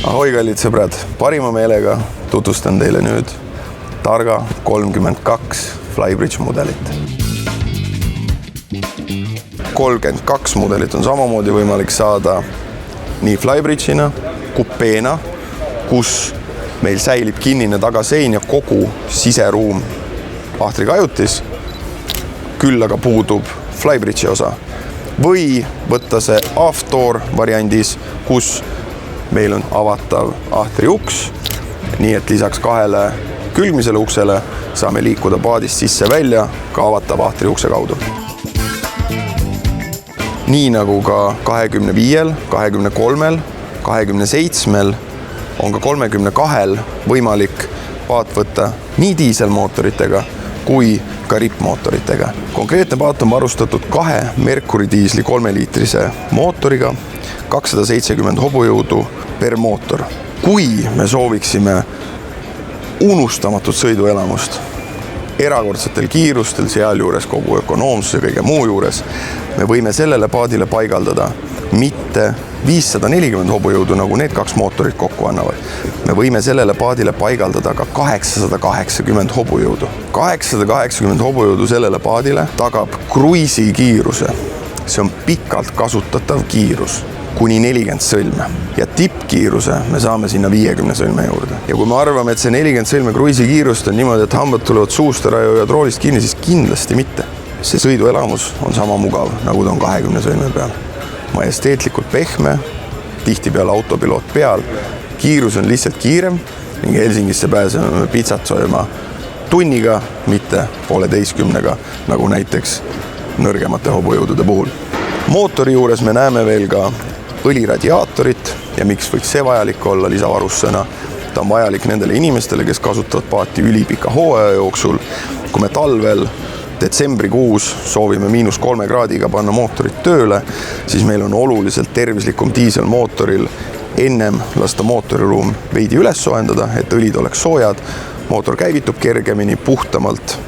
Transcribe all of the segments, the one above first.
Ahoi kallid sõbrad, parima meelega tutvustan teile nüüd Targa 32 Flybridge mudelit. 32 mudelit on samamoodi võimalik saada nii Flybridge'ina, kupeena, kus meil säilib kinnine tagasein ja kogu siseruum ahtrikajutis, küll aga puudub Flybridge'i osa. Või võtta see aft-door variandis, kus meil on avatav ahtriuks, nii et lisaks 2 külgmisele uksele saame liikuda paadist sisse välja ka avatava ahtriukse kaudu. Nii nagu ka 25, 23, 27 on ka 32 võimalik paat võtta nii diiselmootoritega kui ka rippmootoritega. Konkreetne paat on varustatud 2 Mercury diisli 3-liitrise mootoriga, 270 hobujõudu per mootor. Kui me sooviksime unustamatut sõiduelamust erakordsetel kiirustel, sealjuures kogu ökonoomsuse ja kõige muu juures, me võime sellele paadile paigaldada mitte 540 hobujõudu, nagu need 2 mootorit kokku annavad. Me võime sellele paadile paigaldada ka 880 hobujõudu. 880 hobujõudu sellele paadile tagab kruiisi kiiruse. See on pikalt kasutatav kiirus, kuni 40 sõlme. Ja tippkiiruse me saame sinna 50 sõlme juurde. Ja kui me arvame, et see 40 sõlme kruiisi kiirust on niimoodi, et hambad tulevad suust ära ja roolist kinni, siis kindlasti mitte. See sõiduelamus on sama mugav, nagu ta on 20 sõlme peal. Majesteetlikult pehme, tihti peal autopiloot peal, kiirus on lihtsalt kiirem ning Helsingisse pääseme pitsat sööma tunniga, mitte 1,5, nagu näiteks nõrgemate hobujõudude puhul. Mootori juures me näeme veel ka õliradiaatorit ja miks võiks see vajalik olla lisavarussõna. Ta on vajalik nendele inimestele, kes kasutavad paati ülipika hooaja jooksul. Kui me talvel detsembrikuus soovime -3 kraadiga panna mootorit tööle, siis meil on oluliselt tervislikum diiselmootoril ennem lasta mootoriruum veidi üles soojendada, et õlid oleks soojad, mootor käivitub kergemini, puhtamalt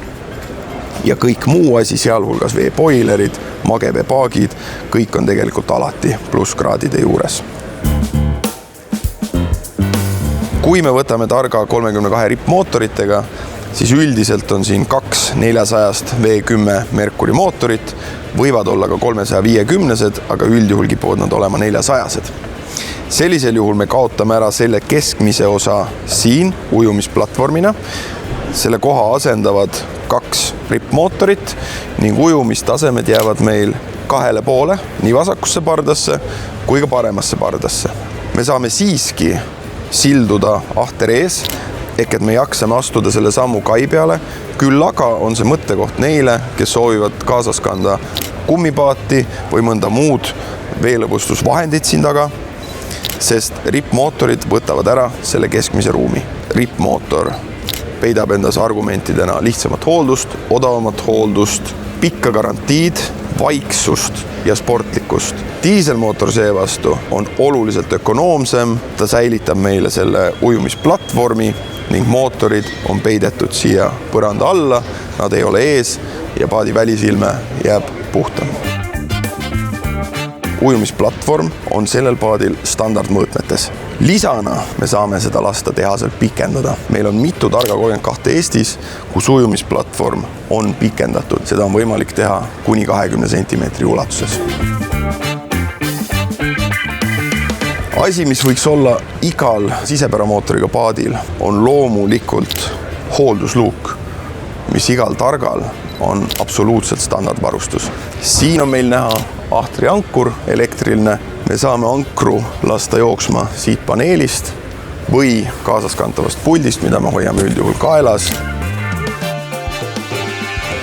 ja kõik muu asi, sealhulgas veepoilerid, mageveepaagid, kõik on tegelikult alati plusskraadide juures. Kui me võtame Targa 32 rippmootoritega, siis üldiselt on siin 2 400 V10 Mercury mootorit, võivad olla ka 350-sed, aga üldjuhul kipuvad nad olema 400-sed. Sellisel juhul me kaotame ära selle keskmise osa siin ujumisplatvormina. Selle koha asendavad 2 rippmootorit ning ujumistasemed jäävad meil 2 poole, nii vasakusse pardasse kui ka paremasse pardasse. Me saame siiski silduda ahter ees, ehk et me jaksame astuda selle sammu kai peale, küll aga on see mõttekoht neile, kes soovivad kaasas kanda kummipaati või mõnda muud veelõbustusvahendit siin taga, sest rippmootorid võtavad ära selle keskmise ruumi. Rippmootor peidab endas argumentidena lihtsamat hooldust, odavamat hooldust, pikka garantiid, vaiksust ja sportlikkust. Diiselmootor seevastu on oluliselt ökonoomsem, ta säilitab meile selle ujumisplatvormi ning mootorid on peidetud siia põranda alla, nad ei ole ees ja paadi välisilme jääb puhtam. Ujumisplatvorm on sellel paadil standardmõõtmetes. Lisana me saame seda lasta tehasel pikendada. Meil on mitu Targa 32 Eestis, kus ujumisplatvorm on pikendatud. Seda on võimalik teha kuni 20 cm ulatuses. Asi, mis võiks olla igal sisepäramootoriga paadil, on loomulikult hooldusluuk, mis igal Targal on absoluutselt standardvarustus. Siin on meil näha ahtriankur elektriline. Me saame ankru lasta jooksma siit paneelist või kaasaskantavast puldist, mida me hoiame üldjuhul kaelas.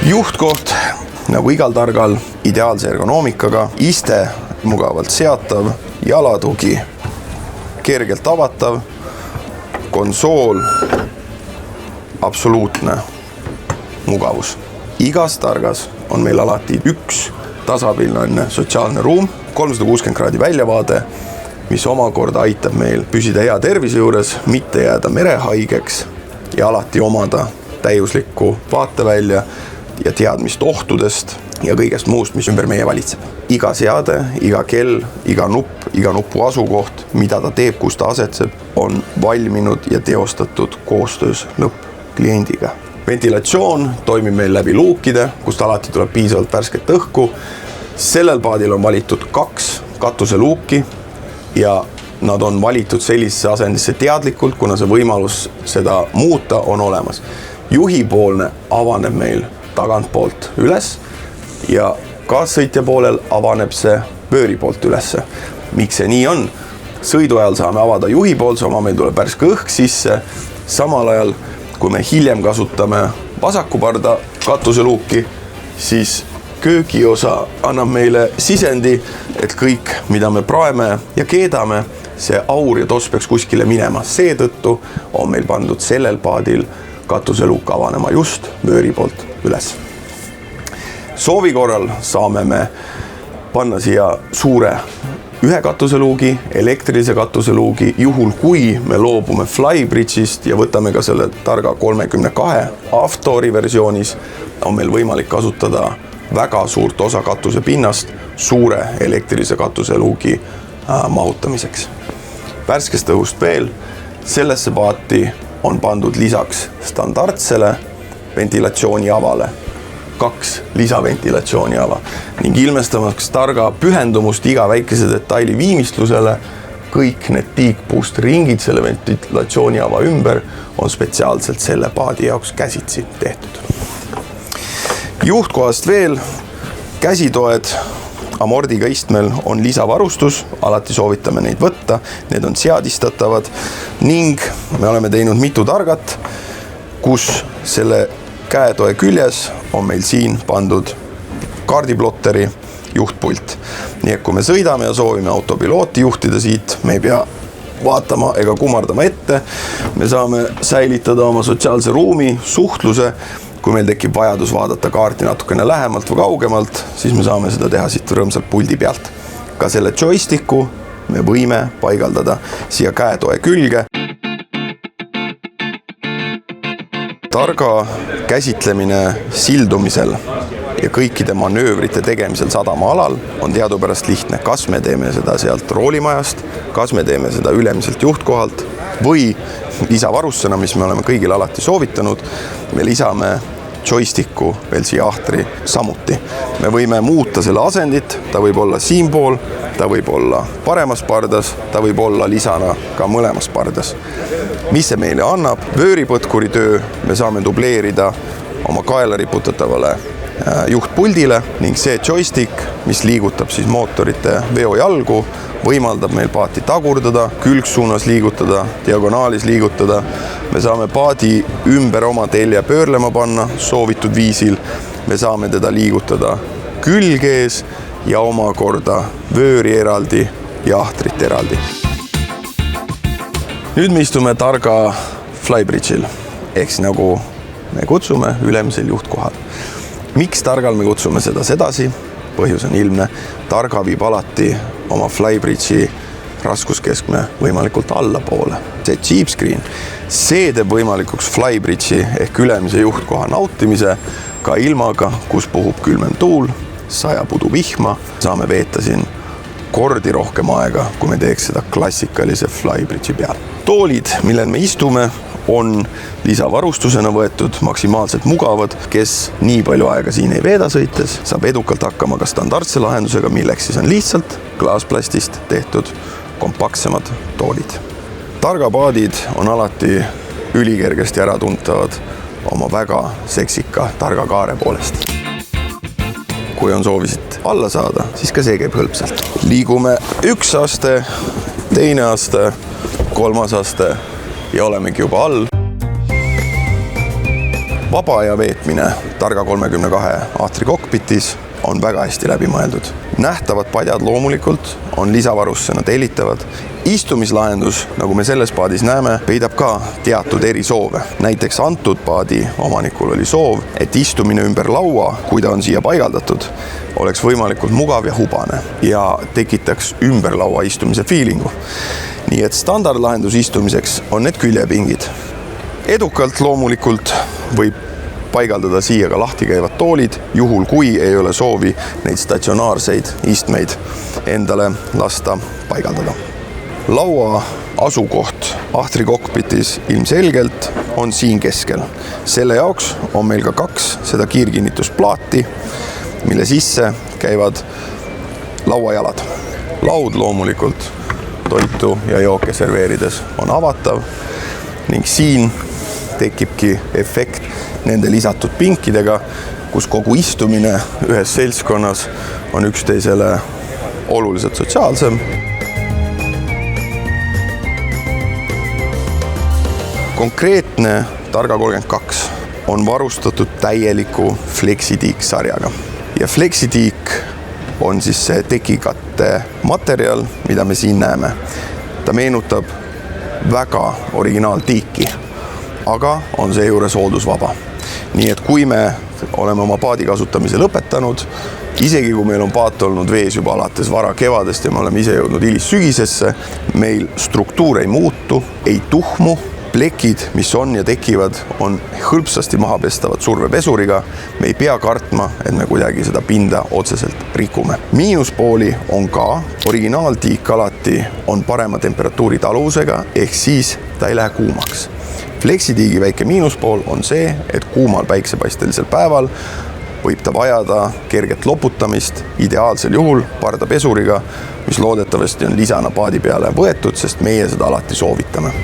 Juhtkoht, nagu igal Targal, ideaalse ergonoomikaga, iste mugavalt seatav, jalatugi kergelt avatav, konsool, absoluutne mugavus. Igas Targas on meil alati üks tasapilnaline sotsiaalne ruum, 360 kraadi väljavaade, mis omakorda aitab meil püsida hea tervise juures, mitte jääda merehaigeks ja alati omada täiuslikku vaatevälja ja teadmist ohtudest ja kõigest muust, mis ümber meie valitseb. Iga seade, iga kell, iga nupp, iga nupu asukoht, mida ta teeb, kus ta asetseb, on valminud ja teostatud koostöös lõppkliendiga. Ventilatsioon toimib meil läbi luukide, kust alati tuleb piisavalt värsket õhku. Sellel paadil on valitud 2 katuseluuki ja nad on valitud sellisesse asendisse teadlikult, kuna see võimalus seda muuta on olemas. Juhipoolne avaneb meil tagantpoolt üles ja kaassõitja poolel avaneb see vööri poolt ülesse. Miks see nii on? Sõidu ajal saame avada juhi pool, sama meil tuleb värske õhk sisse. Samal ajal, kui me hiljem kasutame vasakuparda katuseluuki, siis köögiosa annab meile sisendi, et kõik, mida me praeme ja keedame, see aur ja toss peaks kuskile minema. Seetõttu on meil pandud sellel paadil katuseluuk avanema just vööri poolt üles. Soovi korral saame me panna siia suure 1 katuseluugi, elektrilise katuseluugi, juhul kui me loobume Flybridge'ist ja võtame ka selle Targa 32 Avtori versioonis, on meil võimalik kasutada väga suurt osa katuse pinnast suure elektrilise katuseluugi mahutamiseks. Värskest õhust veel, sellesse paati on pandud lisaks standardsele ventilatsiooniavale 2 lisaventilatsiooniava ning ilmestamaks Targa pühendumust iga väikese detaili viimistlusele, kõik need peak boost ringid selle ventilatsiooniava ümber on spetsiaalselt selle paadi jaoks käsitsi tehtud. Juhtkohast veel, käsitoed amordiga istmel on lisavarustus, alati soovitame neid võtta, need on seadistatavad ning me oleme teinud mitu targat, kus selle käetoe küljes on meil siin pandud kaardiplotteri juhtpult. Nii et kui me sõidame ja soovime autopilooti juhtida siit, me ei pea vaatama ega kummardama ette, me saame säilitada oma sotsiaalse ruumi, suhtluse. Kui meil tekib vajadus vaadata kaarti natukene lähemalt või kaugemalt, siis me saame seda teha siit rõõmsalt puldi pealt. Ka selle joysticku me võime paigaldada siia käetoe külge. Targa käsitlemine sildumisel ja kõikide manöövrite tegemisel sadamaalal on teadupärast lihtne. Kas me teeme seda sealt roolimajast, kas me teeme seda ülemiselt juhtkohalt või lisavarussena, mis me oleme kõigil alati soovitanud, me lisame joysticku veel siia ahtri samuti. Me võime muuta selle asendit, ta võib olla siinpool, ta võib olla paremas pardas, ta võib olla lisana ka mõlemas pardas. Mis see meile annab? Vööripõtkuri töö me saame dubleerida oma kaela riputatavale juhtpuldile ning see joystick, mis liigutab siis mootorite veojalgu, võimaldab meil paati tagurdada, külgsuunas liigutada, diagonaalis liigutada. Me saame paadi ümber oma telje pöörlema panna soovitud viisil. Me saame teda liigutada külgees ja omakorda vööri eraldi ja ahtrit eraldi. Nüüd me istume Targa Flybridge'il, ehk nagu me kutsume ülemisel juhtkohal. Miks Targal me kutsume seda sedasi? Põhjus on ilmne. Targa viib alati oma Flybridge'i raskuskeskme võimalikult allapoole. See Jeepscreen, see teeb võimalikuks Flybridge'i ehk ülemise juhtkoha nautimise ka ilmaga, kus puhub külmem tuul, sajab uduvihma. Saame veeta siin kordi rohkem aega, kui me teeks seda klassikalise Flybridge'i peal. Toolid, millel me istume, on lisavarustusena võetud maksimaalselt mugavad, kes nii palju aega siin ei veeda sõites, saab edukalt hakkama ka standardse lahendusega, milleks siis on lihtsalt klaasplastist tehtud kompaktsemad toolid. Targa paadid on alati ülikergesti ära tuntavad oma väga seksika Targa kaare poolest. Kui on soovisid alla saada, siis ka see käib hõlpsalt. Liigume 1 aste, 2 aste, 3 aste ja olemegi juba all. Vaba aja veetmine Targa 32 ahtri kokpitis on väga hästi läbi mõeldud. Nähtavad padjad loomulikult on lisavarussena tellitavad. Istumislahendus, nagu me selles paadis näeme, peidab ka teatud erisoove. Näiteks antud paadi omanikul oli soov, et istumine ümber laua, kui ta on siia paigaldatud, oleks võimalikult mugav ja hubane ja tekitaks ümber laua istumise feelingu. Nii et standardlahendus istumiseks on need küljepingid. Edukalt loomulikult võib paigaldada siia ka lahti käivad toolid, juhul kui ei ole soovi neid statsionaarseid istmeid endale lasta paigaldada. laua asukoht ahtri kokpitis ilmselgelt on siin keskel. Selle jaoks on meil ka 2 seda kiirkinnitusplaati, mille sisse käivad lauajalad. Laud loomulikult toitu ja jooke serveerides on avatav ning siin tekibki efekt nende lisatud pinkidega, kus kogu istumine ühes seltskonnas on üksteisele oluliselt sotsiaalsem. Konkreetne Targa 32 on varustatud täieliku FlexiTeak sarjaga ja FlexiTeak on siis see tekikatte materjal, mida me siin näeme. Ta meenutab väga originaaltiiki, aga on seejuures hooldusvaba. Nii et kui me oleme oma paadi kasutamise lõpetanud, isegi kui meil on paat olnud vees juba alates vara kevadest ja me oleme ise jõudnud hilissügisesse, meil struktuur ei muutu, ei tuhmu, plekid, mis on ja tekivad, on hõlpsasti maha pestavad survepesuriga. Me ei pea kartma, et me kuidagi seda pinda otseselt rikume. Miinuspooli on ka, originaaltiik alati on parema temperatuuri taluvusega, ehk siis ta ei lähe kuumaks. FlexiTeaki väike miinuspool on see, et kuumal päiksepaistelisel päeval võib ta vajada kerget loputamist, ideaalsel juhul pardapesuriga, mis loodetavasti on lisana paadi peale võetud, sest meie seda alati soovitame.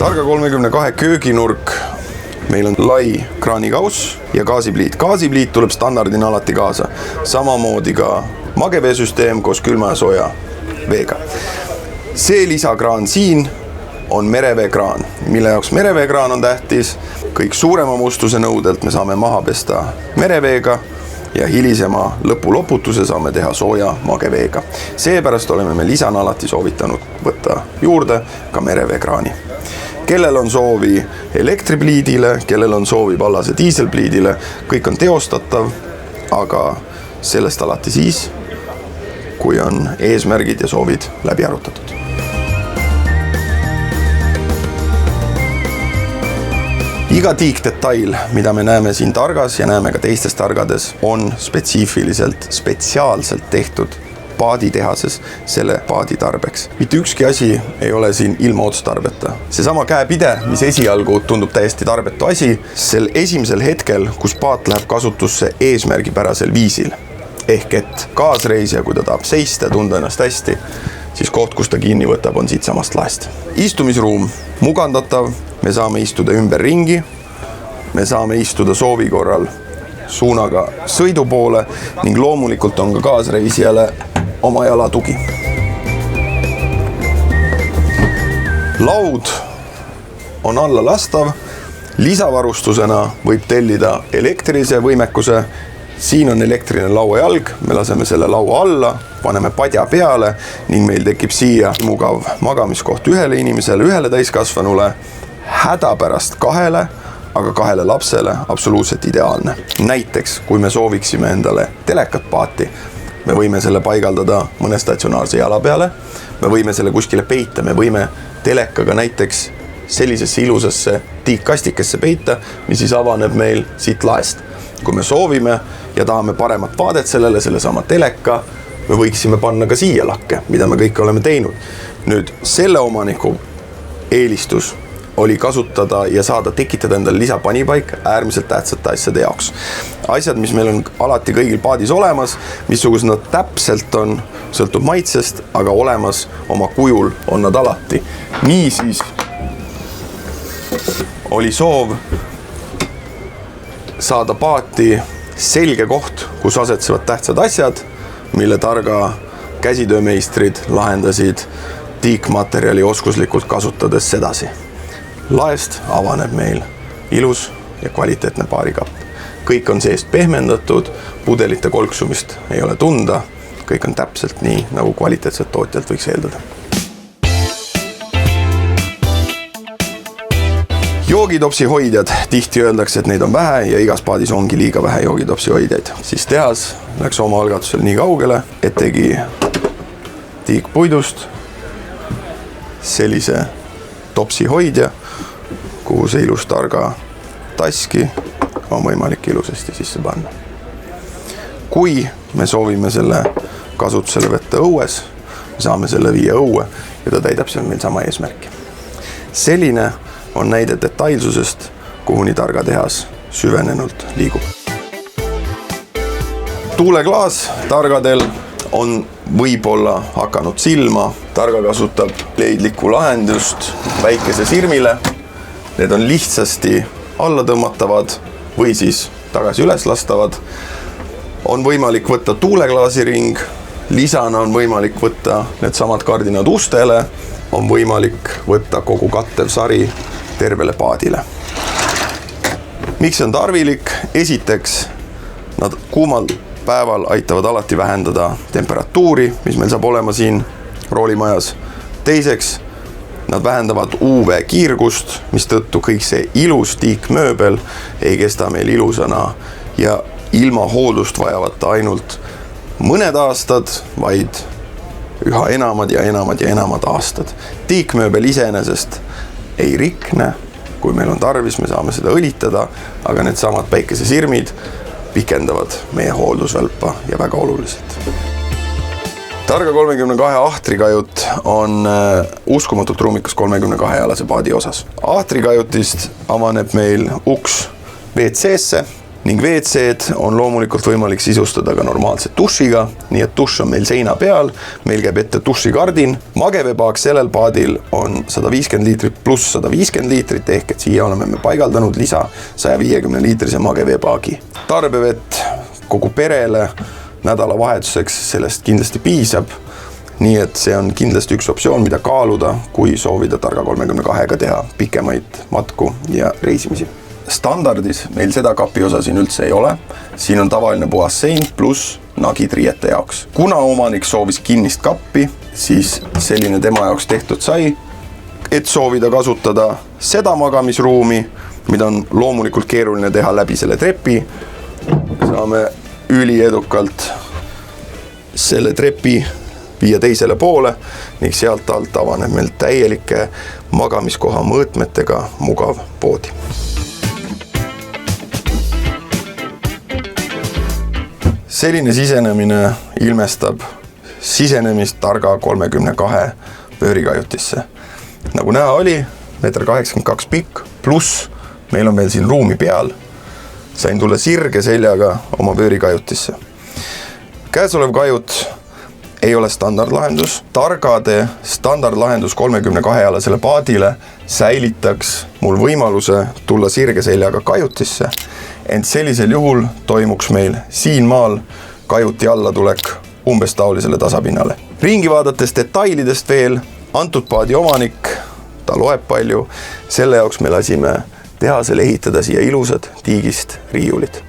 Targa 32 kööginurk, meil on lai kraanikauss ja gaasipliit. Gaasipliit tuleb standardina alati kaasa. Samamoodi ka mageveesüsteem koos külma ja sooja veega. See lisakraan siin on mereveekraan, mille jaoks mereveekraan on tähtis. Kõik suurema mustuse nõudelt me saame maha pesta mereveega ja hilisema lõpuloputuse saame teha sooja mageveega. Seepärast oleme me lisana alati soovitanud võtta juurde ka mereveekraani. Kellel on soovi elektripliidile, kellel on soovi vallase diiselpliidile, kõik on teostatav, aga sellest alati siis, kui on eesmärgid ja soovid läbi arutatud. Iga tiikdetail, mida me näeme siin Targas ja näeme ka teistes Targades, on spetsiaalselt tehtud paaditehases selle paadi tarbeks. Mitte ükski asi ei ole siin ilma otstarbeta. Seesama käepider, mis esialgu tundub täiesti tarbetu asi, sel esimesel hetkel, kus paat läheb kasutusse eesmärgipärasel viisil, ehk et kaasreisija, kui ta tahab seista ja tunda ennast hästi, siis koht, kus ta kinni võtab, on siit samast laest. Istumisruum mugandatav, me saame istuda ümber ringi, me saame istuda soovi korral suunaga sõidu poole ning loomulikult on ka kaasreisijale oma jalatugi. Laud on alla lastav, lisavarustusena võib tellida elektrilise võimekuse. Siin on elektriline lauajalg, me laseme selle laua alla, paneme padja peale ning meil tekib siia mugav magamiskoht ühele inimesele, ühele täiskasvanule, hädapärast 2, aga 2 lapsele absoluutselt ideaalne. Näiteks, kui me sooviksime endale telekat paati, me võime selle paigaldada mõne statsionaarse jala peale, me võime selle kuskile peita, me võime telekaga näiteks sellisesse ilusasse tiikkastikesse peita, mis siis avaneb meil siit laest. Kui me soovime ja tahame paremat vaadet sellesama teleka, me võiksime panna ka siia lakke, mida me kõik oleme teinud. Nüüd selle omaniku eelistus oli kasutada ja saada tekitada endale lisapanipaik äärmiselt tähtsate asjade jaoks. Asjad, mis meil on alati kõigil paadis olemas, missugused nad täpselt on, sõltub maitsest, aga olemas oma kujul on nad alati. Niisiis oli soov saada paati selge koht, kus asetsevad tähtsad asjad, mille Targa käsitöömeistrid lahendasid tiikmaterjali oskuslikult kasutades sedasi. Laest avaneb meil ilus ja kvaliteetne paarikapp. Kõik on seest pehmendatud, pudelite kolksumist ei ole tunda, kõik on täpselt nii, nagu kvaliteetselt tootjalt võiks eeldada. Joogitopsi hoidjad, tihti öeldakse, et neid on vähe ja igas paadis ongi liiga vähe joogitopsi hoidjaid. Siis tehas läks oma algatusel nii kaugele, et tegi tiikpuidust sellise topsi hoidja, kuhu see ilus Targa taski on võimalik ilusasti sisse panna. Kui me soovime selle kasutusele võtta õues, saame selle viia õue ja ta täidab seal meil sama eesmärki. Selline on näide detailsusest, kuhuni Targa tehas süvenenult liigub. Tuuleklaas Targadel on võib-olla hakanud silma. Targa kasutab leidlikku lahendust väikese sirmile. Need on lihtsasti alla tõmmatavad või siis tagasi üles lastavad. On võimalik võtta tuuleklaasiring, lisana on võimalik võtta need samad kardinad ustele, on võimalik võtta kogu kattev sari tervele paadile. Miks on tarvilik? Esiteks, nad kuumal päeval aitavad alati vähendada temperatuuri, mis meil saab olema siin roolimajas. Teiseks, nad vähendavad UV kiirgust, mis tõttu kõik see ilus tiikmööbel ei kesta meil ilusana ja ilma hooldust vajavata ainult mõned aastad, vaid üha enamad ja enamad ja enamad aastad. Tiikmööbel iseenesest ei rikne, kui meil on tarvis, me saame seda õlitada, aga need samad päikesesirmid pikendavad meie hooldusvälpa ja väga oluliselt. Targa 32 ahtrikajut on uskumatult ruumikas 32-jalase paadi osas. Ahtrikajutist avaneb meil uks WC-sse ning WC-d on loomulikult võimalik sisustada ka normaalse dušiga, nii et duš on meil seina peal, meil käib ette dušikardin. Mageveepaak sellel paadil on 150 liitrit pluss 150 liitrit ehk et siia oleme me paigaldanud lisa 150 liitrise mageveepaagi. Tarbevett kogu perele nädalavahetuseks sellest kindlasti piisab, nii et see on kindlasti üks optsioon, mida kaaluda, kui soovida Targa 32-ga teha pikemaid matku ja reisimisi. Standardis meil seda kapi osa siin üldse ei ole. Siin on tavaline puhas sein pluss nagid riiete jaoks. Kuna omanik soovis kinnist kappi, siis selline tema jaoks tehtud sai, et soovida kasutada seda magamisruumi, mida on loomulikult keeruline teha läbi selle trepi. Saame üliedukalt selle trepi viia teisele poole ning sealt alt avaneb meil täielike magamiskoha mõõtmetega mugav poodi. Selline sisenemine ilmestab sisenemist Targa 32 vöörikajutisse. Nagu näha oli, 1,82 m pikk, pluss meil on veel siin ruumi peal. Sain tulla sirge seljaga oma vöörikajutisse. Käesolev kajut ei ole standardlahendus. Targade standardlahendus 32-jalasele paadile säilitaks mul võimaluse tulla sirge seljaga kajutisse, ent sellisel juhul toimuks meil siin maal kajuti alla tulek umbes taolisele tasapinnale. Ringi vaadates detailidest veel, antud paadi omanik, ta loeb palju, selle jaoks me lasime tehasel ehitada siia ilusad tiigist riiulid.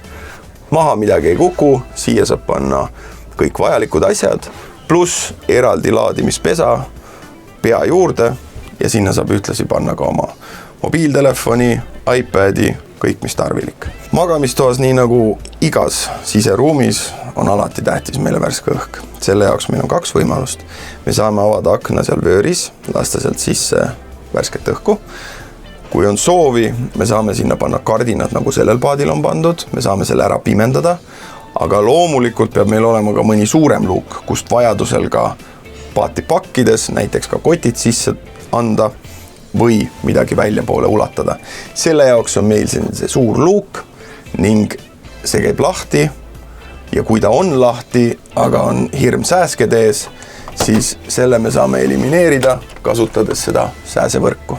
Maha midagi ei kuku, siia saab panna kõik vajalikud asjad, pluss eraldi laadimispesa pea juurde ja sinna saab ühtlasi panna ka oma mobiiltelefoni, iPadi, kõik mis tarvilik. Magamistoas nii nagu igas siseruumis on alati tähtis meile värske õhk. Selle jaoks meil on 2 võimalust. Me saame avada akna seal vööris, lasta sealt sisse värsket õhku. Kui on soovi, me saame sinna panna kardinad, nagu sellel paadil on pandud, me saame selle ära pimendada, aga loomulikult peab meil olema ka mõni suurem luuk, kust vajadusel ka paati pakkides, näiteks ka kotid sisse anda või midagi välja poole ulatada. Selle jaoks on meil see suur luuk ning see käib lahti ja kui ta on lahti, aga on hirm sääsked ees, siis selle me saame elimineerida, kasutades seda sääsevõrku.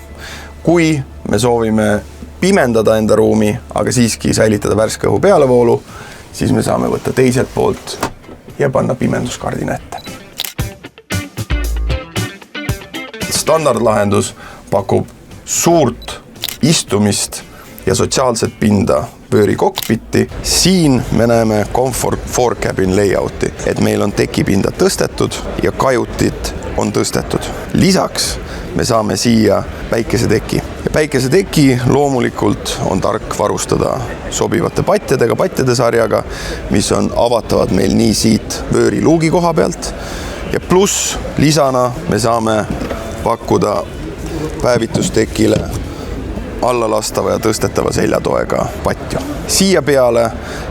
Kui me soovime pimendada enda ruumi, aga siiski säilitada värske õhu pealevoolu, siis me saame võtta teiselt poolt ja panna pimenduskardina ette. Standardlahendus pakub suurt istumist ja sotsiaalset pinda vööri kokpitti. Siin me näeme Comfort 4 cabin layouti, et meil on tekipinda tõstetud ja kajutit on tõstetud. Lisaks me saame siia päikeseteki. Ja päikeseteki loomulikult on tark varustada sobivate patjadega, patjade sarjaga, mis on avatavad meil nii siit vööri luugi koha pealt. Ja pluss lisana me saame pakkuda päevitustekile allalastava ja tõstetava seljatoega patju. Siia peale,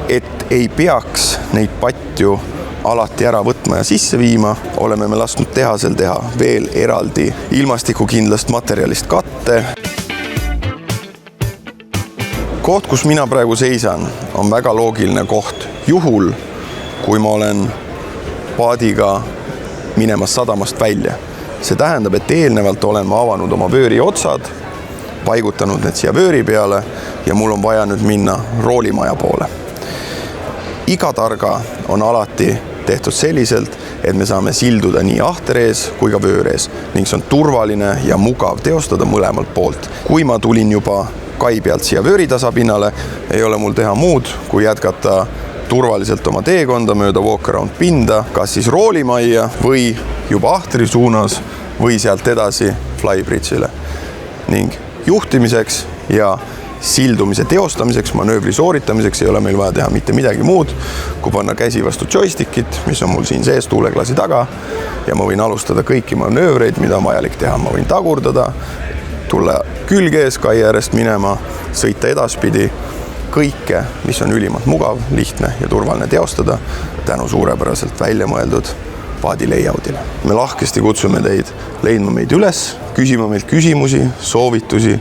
et ei peaks neid patju alati ära võtma ja sisse viima, oleme me lasknud tehasel teha veel eraldi ilmastikukindlast materjalist katte. Koht, kus mina praegu seisan, on väga loogiline koht. Juhul, kui ma olen paadiga minemas sadamast välja. See tähendab, et eelnevalt olen ma avanud oma vööri otsad, paigutanud need siia vööri peale ja mul on vaja nüüd minna roolimaja poole. Iga targa on alati tehtud selliselt, et me saame silduda nii ahterees kui ka vöörees ning see on turvaline ja mugav teostada mõlemalt poolt. Kui ma tulin juba kai pealt siia vööritasapinnale, ei ole mul teha muud, kui jätkata turvaliselt oma teekonda mööda walk-around pinda, kas siis roolimajja või juba ahtri suunas või sealt edasi Flybridge'ile. Ning juhtimiseks ja sildumise teostamiseks, manöövri sooritamiseks ei ole meil vaja teha mitte midagi muud, kui panna käsi vastu joystickit, mis on mul siin sees tuuleklaasi taga ja ma võin alustada kõiki manöövreid, mida on vajalik teha. Ma võin tagurdada, tulla külge ees kai äärest minema, sõita edaspidi, kõike, mis on ülimalt mugav, lihtne ja turvaline teostada tänu suurepäraselt välja mõeldud paadi layoutile. Me lahkesti kutsume teid leidma meid üles, küsima meilt küsimusi, soovitusi,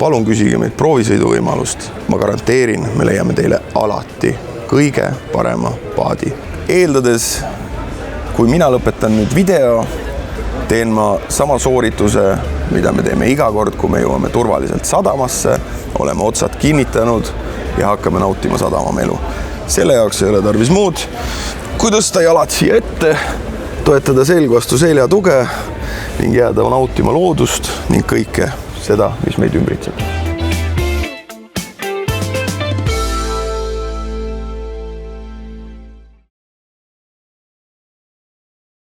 palun küsige meid proovisõiduvõimalust. Ma garanteerin, me leiame teile alati kõige parema paadi. Eeldades, kui mina lõpetan nüüd video, teen ma sama soorituse, mida me teeme iga kord, kui me jõuame turvaliselt sadamasse, oleme otsad kinnitanud ja hakkame nautima sadamamelu. Selle jaoks ei ole tarvis muud, kui tõsta jalad siia ette, toetada selg vastu selja tuge ning jääda nautima loodust ning kõike seda, mis meid ümbritseb.